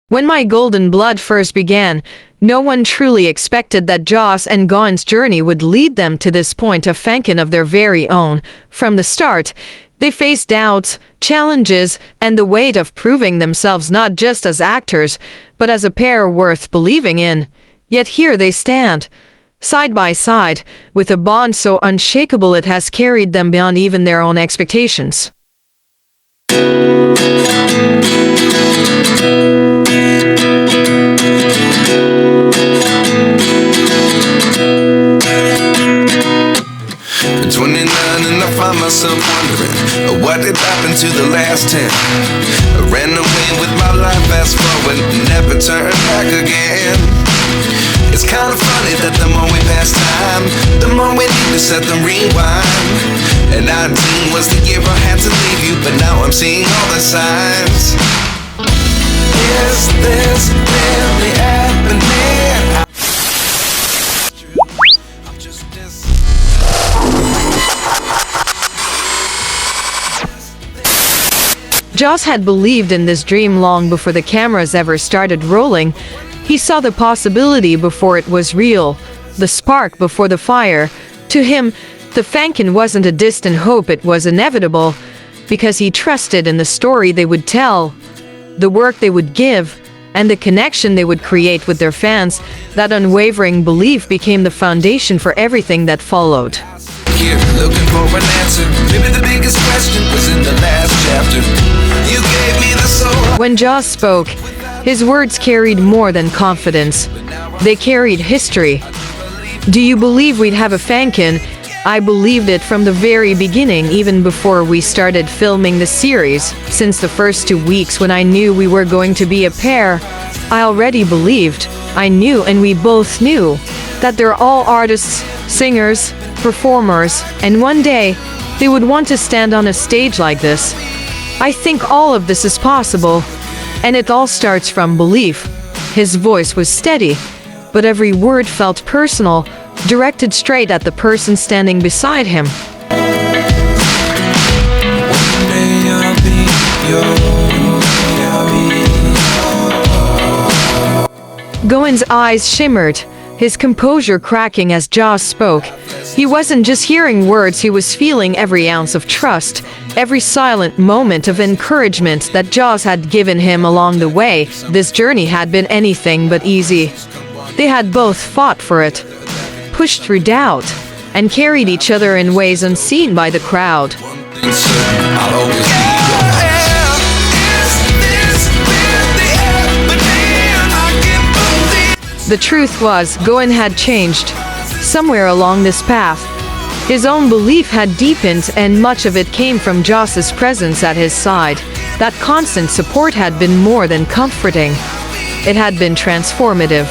When my golden blood first began, no one truly expected that Joss and Gawin's journey would lead them to this point of Fankin of their very own. From the start, they faced doubts, challenges, and the weight of proving themselves not just as actors, but as a pair worth believing in. Yet here they stand, side by side, with a bond so unshakable it has carried them beyond even their own expectations. At 29 and I find myself wondering what did happen to the last 10. I ran away with my life, fast forward, never turn back again. It's kind of funny that the more we pass time, the more we need to set the rewind. And 19 was the year I had to leave you, but now I'm seeing all the signs. Is this really happening? Joss had believed in this dream long before the cameras ever started rolling. He saw the possibility before it was real, the spark before the fire. To him, the Fankin wasn't a distant hope, it was inevitable, because he trusted in the story they would tell, the work they would give, and the connection they would create with their fans. That unwavering belief became the foundation for everything that followed. Here, looking for an answer. Maybe the biggest question was in the last chapter. You gave me the soul. When Joss spoke, his words carried more than confidence. They carried history. Do you believe we'd have a Fankin? I believed it from the very beginning, even before we started filming the series. Since the first 2 weeks when I knew we were going to be a pair, I already believed. I knew, and we both knew, that they're all artists, singers, performers, and one day they would want to stand on a stage like this. I think all of this is possible, and it all starts from belief. His voice was steady, but every word felt personal, directed straight at the person standing beside him. Gawin's eyes shimmered, his composure cracking as Joss spoke. He wasn't just hearing words, he was feeling every ounce of trust, every silent moment of encouragement that Joss had given him along the way. This journey had been anything but easy. They had both fought for it, pushed through doubt, and carried each other in ways unseen by the crowd. The truth was, Gawin had changed. Somewhere along this path, his own belief had deepened, and much of it came from Joss's presence at his side. That constant support had been more than comforting. It had been transformative.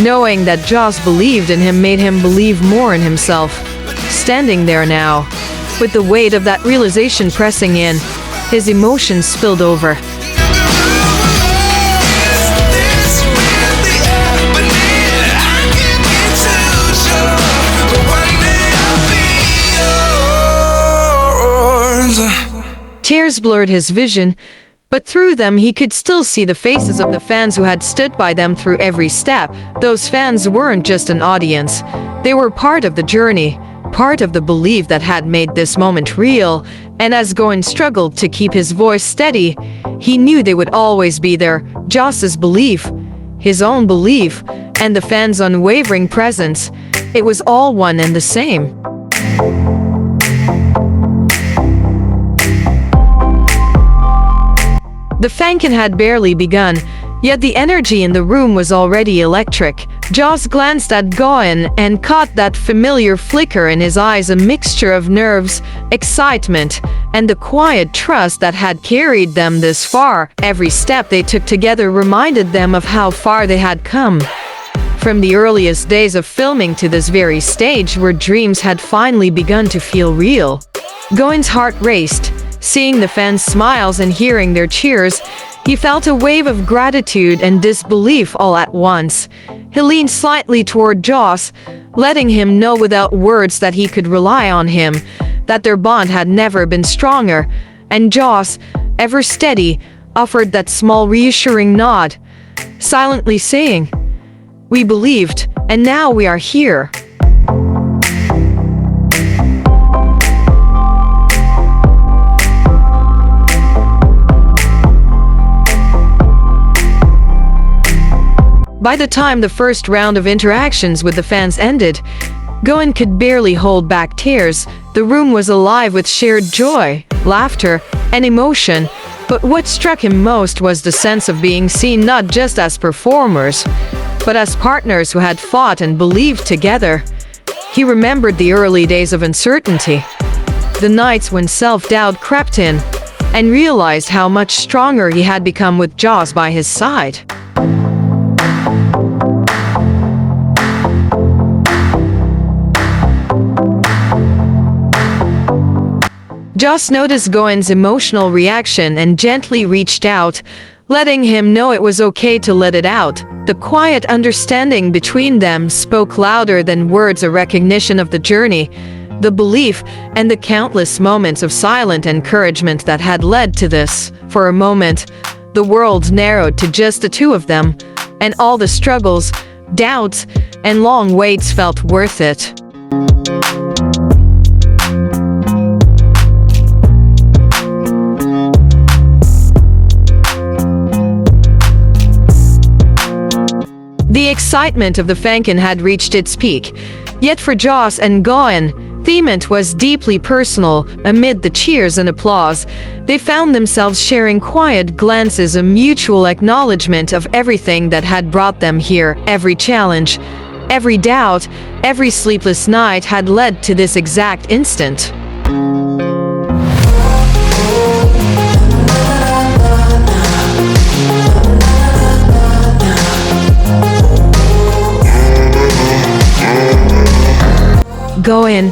Knowing that Joss believed in him made him believe more in himself. Standing there now, with the weight of that realization pressing in, his emotions spilled over. Tears blurred his vision, but through them he could still see the faces of the fans who had stood by them through every step. Those fans weren't just an audience. They were part of the journey, part of the belief that had made this moment real. And as Gawin struggled to keep his voice steady, he knew they would always be there. Joss's belief, his own belief, and the fans' unwavering presence. It was all one and the same. The Fankin had barely begun, yet the energy in the room was already electric. Joss glanced at Gawin and caught that familiar flicker in his eyes, a mixture of nerves, excitement, and the quiet trust that had carried them this far. Every step they took together reminded them of how far they had come. From the earliest days of filming to this very stage where dreams had finally begun to feel real. Gawin's heart raced. Seeing the fans' smiles and hearing their cheers, he felt a wave of gratitude and disbelief all at once. He leaned slightly toward Joss, letting him know without words that he could rely on him, that their bond had never been stronger. And Joss, ever steady, offered that small reassuring nod, silently saying, "We believed, and now we are here." By the time the first round of interactions with the fans ended, Gawin could barely hold back tears. The room was alive with shared joy, laughter, and emotion, but what struck him most was the sense of being seen not just as performers, but as partners who had fought and believed together. He remembered the early days of uncertainty, the nights when self-doubt crept in, and realized how much stronger he had become with Joss by his side. Joss noticed Gawin's emotional reaction and gently reached out, letting him know it was okay to let it out. The quiet understanding between them spoke louder than words, a recognition of the journey, the belief, and the countless moments of silent encouragement that had led to this. For a moment, the world narrowed to just the two of them, and all the struggles, doubts, and long waits felt worth it. The excitement of the Fankin had reached its peak, yet for Joss and Gawin, the event was deeply personal. Amid the cheers and applause, they found themselves sharing quiet glances, a mutual acknowledgement of everything that had brought them here. Every challenge, every doubt, every sleepless night had led to this exact instant. Gawin,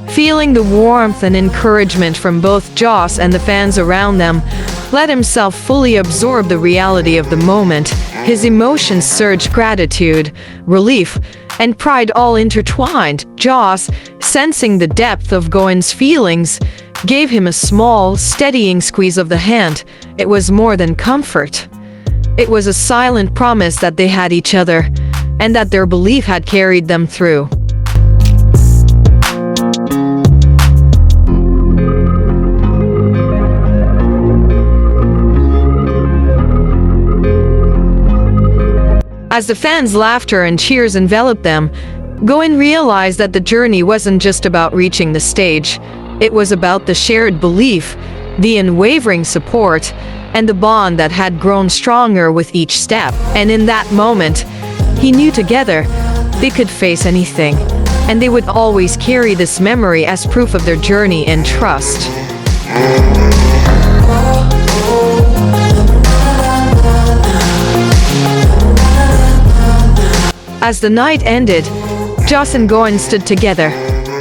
feeling the warmth and encouragement from both Joss and the fans around them, let himself fully absorb the reality of the moment. His emotions surged: gratitude, relief, and pride all intertwined. Joss, sensing the depth of Gawin's feelings, gave him a small, steadying squeeze of the hand. It was more than comfort. It was a silent promise that they had each other, and that their belief had carried them through. As the fans' laughter and cheers enveloped them, Gawin realized that the journey wasn't just about reaching the stage. It was about the shared belief, the unwavering support, and the bond that had grown stronger with each step. And in that moment, he knew together they could face anything, and they would always carry this memory as proof of their journey and trust. As the night ended, Joss and Gawin stood together,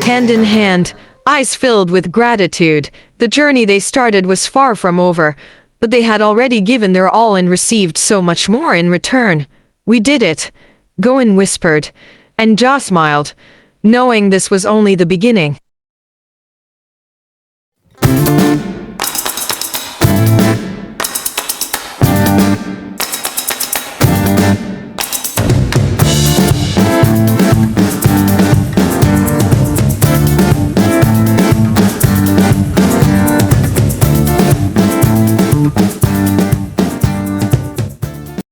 hand in hand, eyes filled with gratitude. The journey they started was far from over, but they had already given their all and received so much more in return. "We did it," Gawin whispered, and Joss smiled, knowing this was only the beginning.